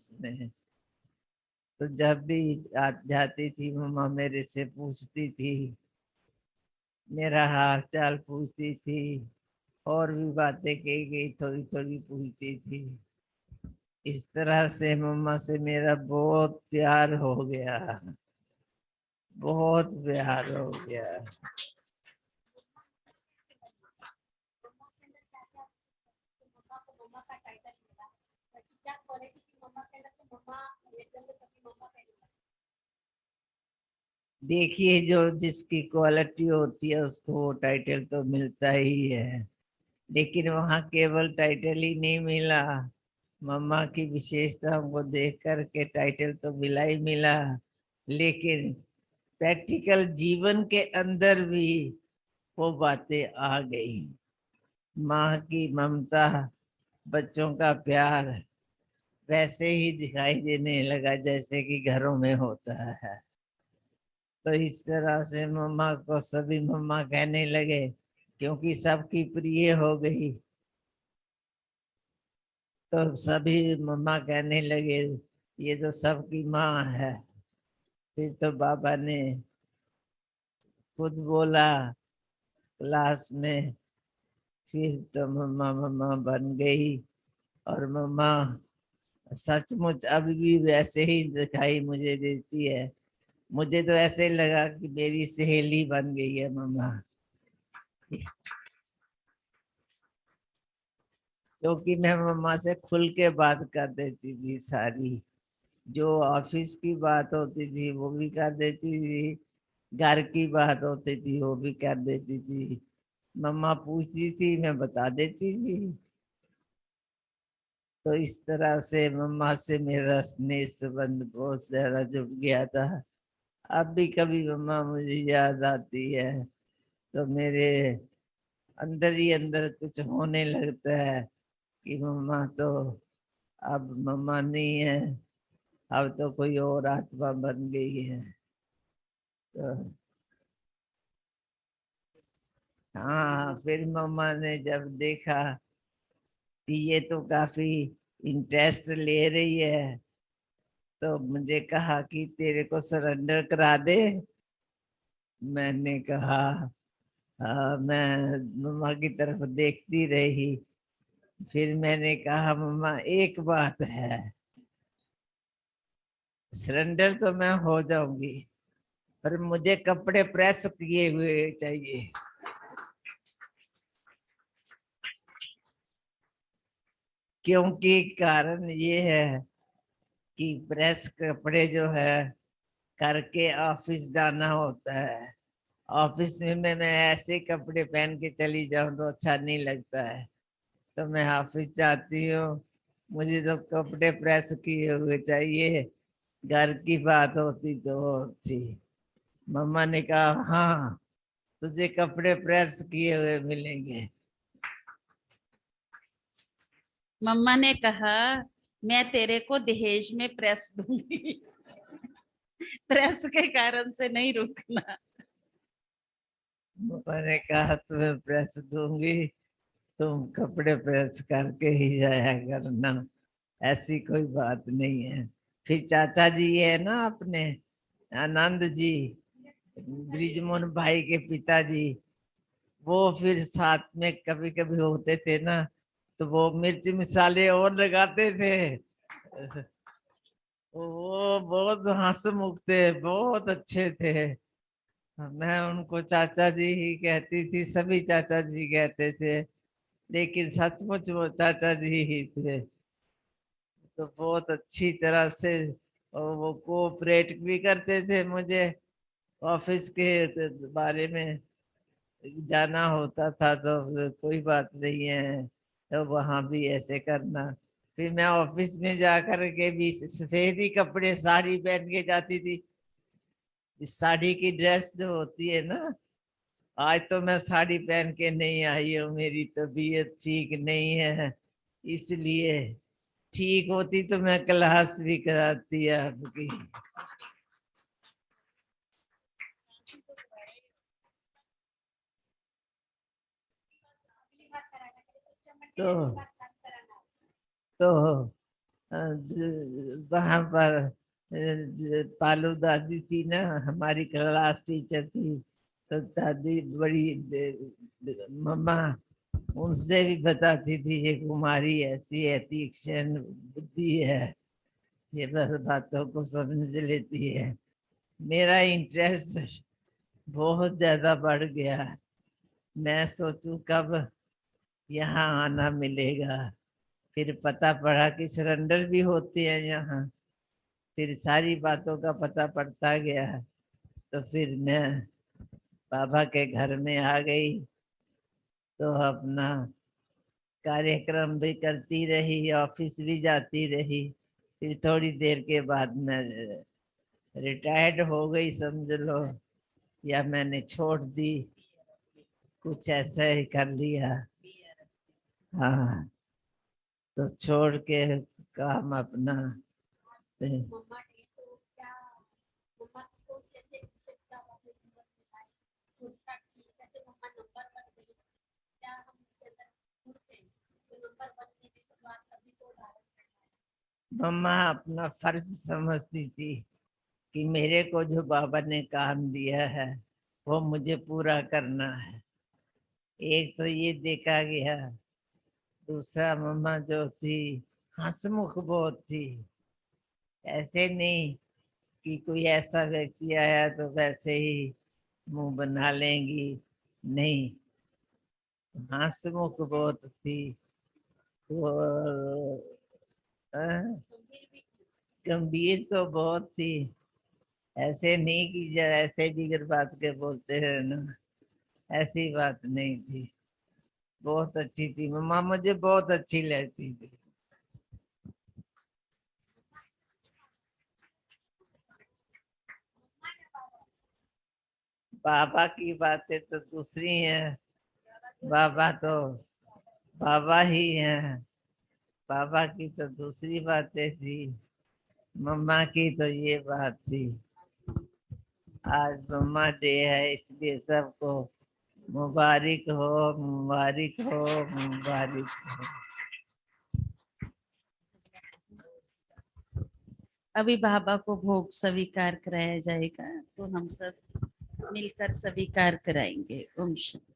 Class में। तो जब भी जाती थी मम्मा मेरे से पूछती थी, मेरा हाल चाल पूछती थी, और भी बातें कही गई थोड़ी थोड़ी पूछती थी। इस तरह से मम्मा से मेरा बहुत प्यार हो गया, बहुत प्यार हो गया। देखिए, जो जिसकी क्वालिटी होती है उसको वो टाइटल तो मिलता ही है, लेकिन वहाँ केवल टाइटल ही नहीं मिला, मम्मा की विशेषता हमको देख करके टाइटल तो मिला ही मिला, लेकिन प्रैक्टिकल जीवन के अंदर भी वो बातें आ गई। माँ की ममता, बच्चों का प्यार वैसे ही दिखाई देने लगा जैसे कि घरों में होता है। तो इस तरह से मम्मा को सभी मम्मा कहने लगे, क्योंकि सबकी प्रिय हो गई तो सभी मम्मा कहने लगे ये तो सबकी माँ है। फिर तो बाबा ने खुद बोला क्लास में, फिर तो मम्मा मम्मा बन गई। और मम्मा सचमुच अभी भी वैसे ही दिखाई मुझे देती है। मुझे तो ऐसे लगा कि मेरी सहेली बन गई है मम्मा, क्योंकि मैं मम्मा से खुल के बात कर देती थी सारी। जो ऑफिस की बात होती थी वो भी कर देती थी, घर की बात होती थी वो भी कर देती थी। मम्मा पूछती थी मैं बता देती थी। तो इस तरह से मम्मा से मेरा स्नेह संबंध बहुत ज्यादा जुड़ गया था। अब भी कभी मम्मा मुझे याद आती है तो मेरे अंदर ही अंदर कुछ होने लगता है कि मम्मा तो अब मम्मा नहीं है, अब तो कोई और आत्मा बन गई है। तो हाँ, फिर मम्मा ने जब देखा कि ये तो काफी इंटरेस्ट ले रही है तो मुझे कहा कि तेरे को सरेंडर करा दे। मैंने कहा हाँ। मैं मम्मा की तरफ देखती रही। फिर मैंने कहा मम्मा एक बात है, सरेंडर तो मैं हो जाऊंगी पर मुझे कपड़े प्रेस किए हुए चाहिए। क्योंकि कारण ये है कि प्रेस कपड़े जो है करके ऑफिस जाना होता है। ऑफिस में मैं ऐसे कपड़े पहन के चली जाऊं तो अच्छा नहीं लगता है। तो मैं ऑफिस जाती हूँ, मुझे तो कपड़े प्रेस किए हुए चाहिए। घर की बात होती तो और थी। मम्मा ने कहा हाँ, तुझे कपड़े प्रेस किए हुए मिलेंगे। मम्मा ने कहा मैं तेरे को दहेज में प्रेस दूंगी। प्रेस के कारण से नहीं रुकना। मम्मा ने कहा तुम्हें प्रेस दूंगी, तुम कपड़े प्रेस करके ही जाया करना, ऐसी कोई बात नहीं है। फिर चाचा जी है ना अपने, आनंद जी, ब्रिजमोहन भाई के पिताजी, वो फिर साथ में कभी कभी होते थे ना, तो वो मिर्च मसाले और लगाते थे। वो बहुत हंसमुख थे, बहुत अच्छे थे। मैं उनको चाचा जी ही कहती थी, सभी चाचा जी कहते थे, लेकिन सचमुच वो चाचा जी ही थे। तो बहुत अच्छी तरह से और वो कोऑपरेट भी करते थे मुझे। ऑफिस के बारे में जाना होता था तो कोई बात नहीं है, तो वहां भी ऐसे करना। फिर मैं ऑफिस में जाकर के भी सफेद ही कपड़े साड़ी पहन के जाती थी। इस साड़ी की ड्रेस जो होती है ना, आज तो मैं साड़ी पहन के नहीं आई हूँ, मेरी तबीयत ठीक नहीं है, इसलिए। ठीक होती तो मैं क्लास भी कराती आपकी। तो तो वहां पर पालू दादी थी ना, हमारी क्लास टीचर थी, तो दादी बड़ी मम्मा उनसे भी बताती थी ये कुमारी ऐसी है, तीक्ष्ण बुद्धि है, ये बस बातों को समझ लेती है। मेरा इंटरेस्ट बहुत ज्यादा बढ़ गया। मैं सोचूं कब यहाँ आना मिलेगा। फिर पता पड़ा कि सरेंडर भी होते हैं यहाँ। फिर सारी बातों का पता पड़ता गया। तो फिर मैं बाबा के घर में आ गई, तो अपना कार्यक्रम भी करती रही, ऑफिस भी जाती रही। फिर थोड़ी देर के बाद मैं रिटायर्ड हो गई समझ लो, या मैंने छोड़ दी, कुछ ऐसा ही कर लिया। हाँ, तो छोड़ के काम अपना। मम्मा अपना फर्ज समझती थी कि मेरे को जो बाबा ने काम दिया है वो मुझे पूरा करना है। एक तो ये देखा गया, दूसरा मम्मा जो थी हंसमुख बहुत थी। ऐसे नहीं कि कोई ऐसा व्यक्ति आया तो वैसे ही मुंह बना लेंगी, नहीं, हंसमुख बहुत थी। वो गंभीर तो बहुत थी। ऐसे नहीं कि ऐसे बिगर बात के बोलते हैं ना, ऐसी बात नहीं थी। बहुत अच्छी थी मम्मा, मुझे बहुत अच्छी लगती थी। बाबा की बातें तो दूसरी हैं। बाबा तो बाबा ही हैं। बाबा की तो दूसरी बातें थी, मम्मा की तो ये बात थी। आज मम्मा डे है, इसलिए सबको मुबारक हो, मुबारक हो, मुबारक हो। अभी बाबा को भोग स्वीकार कराया जाएगा, तो हम सब मिलकर स्वीकार कराएंगे। ओम शांति।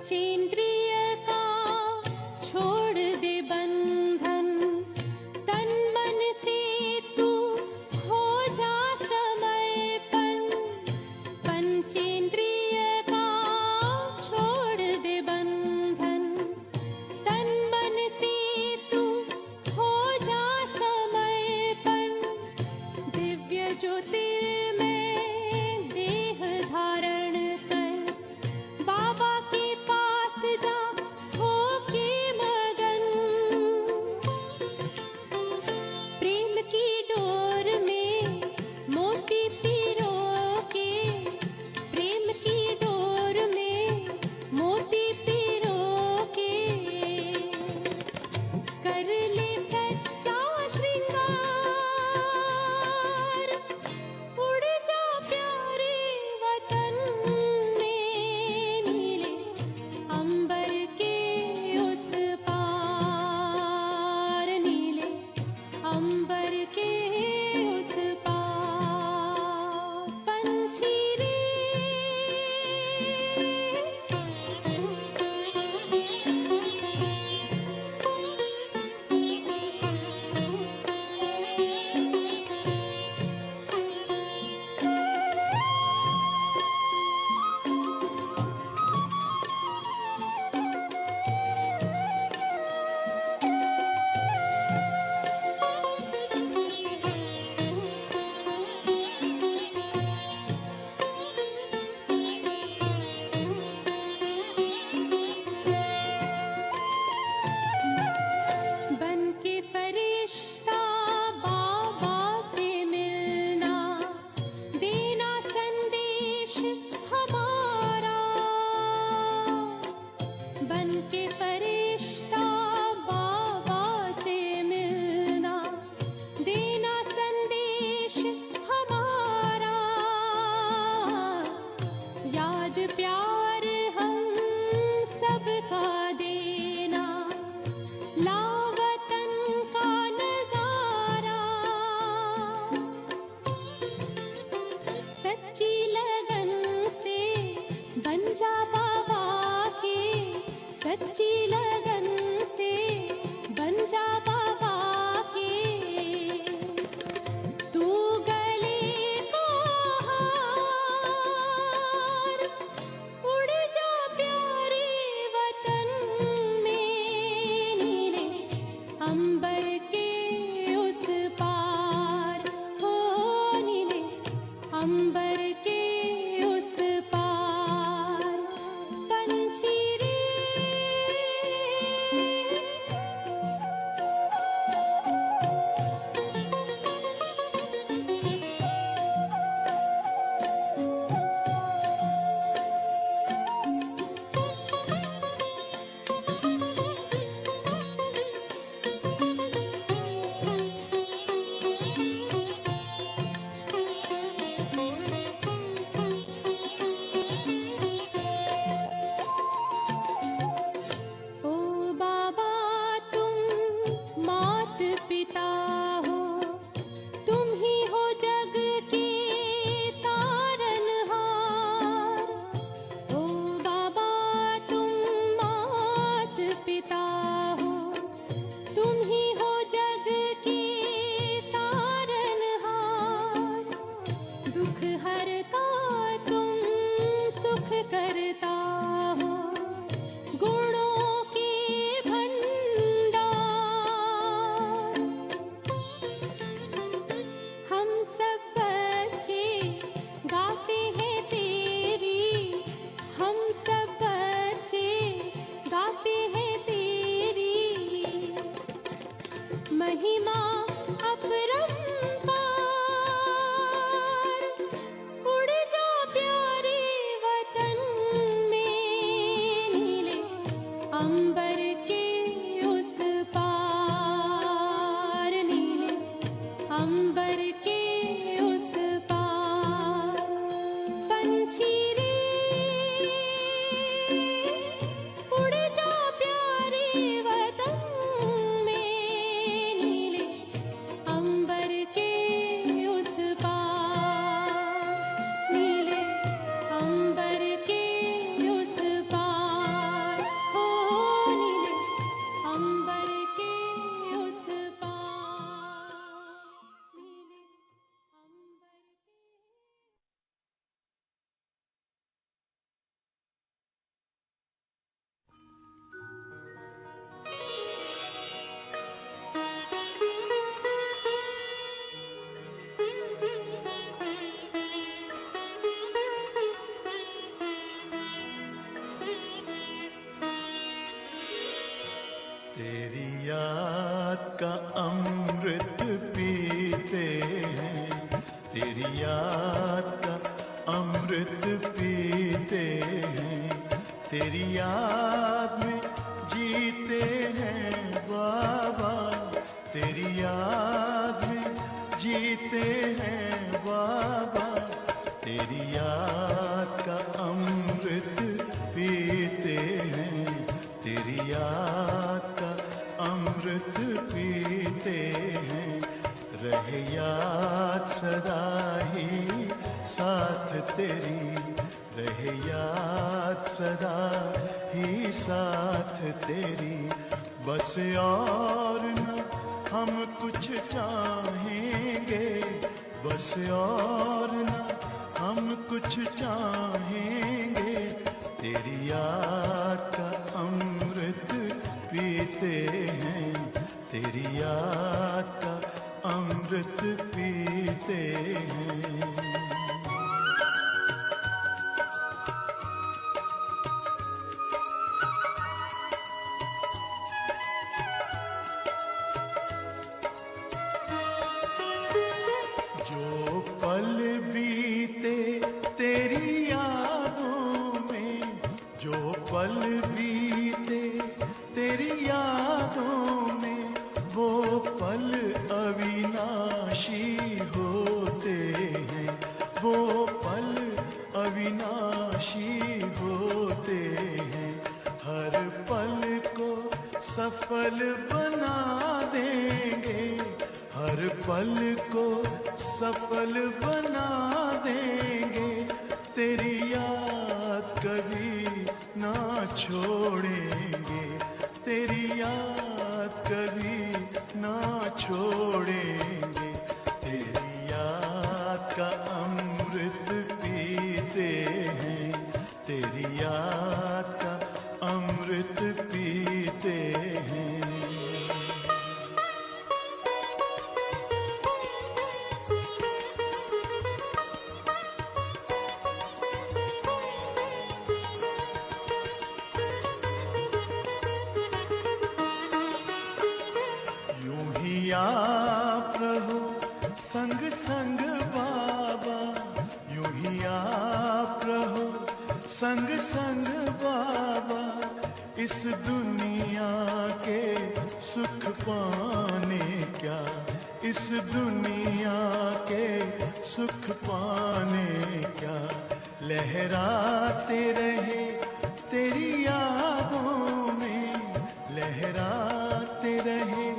पंचेंद्रिय का छोड़ दे बंधन, तन मन से तू हो जा समर्पण। पंचेंद्रिय का छोड़ दे बंधन, तन मन से तू हो जा समर्पण। दिव्य ज्योतिर्मय देह धारण कर बाबा के पास तेरी याद का अमृत पीते हैं, तेरी याद का अमृत पीते हैं, तेरी याद में जीते हैं बाबा, तेरी याद में जीते हैं बाबा, तेरी याद का अमृत पीते हैं, तेरी याद का अमृत पीते हैं। रहे याद सदा ही साथ तेरी, रहे याद सदा ही साथ तेरी। बस और न हम कुछ चाहेंगे, बस और न हम कुछ चाहेंगे, तेरी याद का अमृत पीते हैं, तेरी याद का अमृत पीते हैं। जो पल बीते तेरी यादों में, जो पल बीते तेरी यादों में, वो पल अविनाशी होते हैं, वो पल अविनाशी होते हैं। हर पल को सफल बना देंगे, हर पल को सफल बना देंगे, तेरी याद कभी ना छोड़ेंगे, तेरी याद कभी ना छोड़ेंगे। तेरी याद का अमृत पीते हैं, तेरी याद का अमृत पीते हैं। यूं ही आप रहो संग संग बाबा, यूं ही आप रहो संग संग बाबा, इस दुनिया के सुख पाने क्या, इस दुनिया के सुख पाने क्या। लहराते रहे तेरी यादों में, लहराते रहे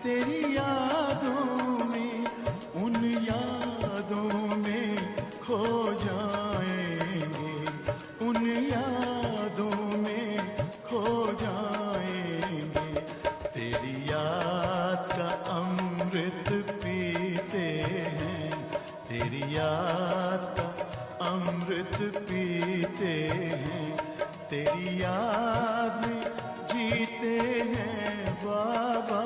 तेरी यादों में, उन यादों में खो जाएंगे, उन यादों में खो जाएंगे। तेरी याद का अमृत पीते हैं, तेरी याद का अमृत पीते हैं, तेरी याद में जीते हैं बाबा,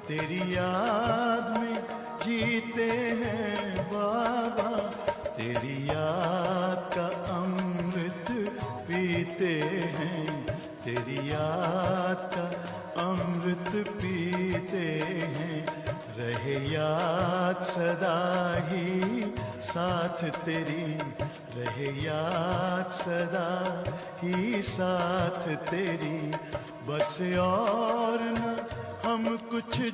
तेरी याद में जीते हैं बाबा, तेरी याद का अमृत पीते हैं, तेरी याद का अमृत पीते हैं। रहे याद सदा ही साथ तेरी, रहे याद सदा ही साथ तेरी। बस और न हम कुछ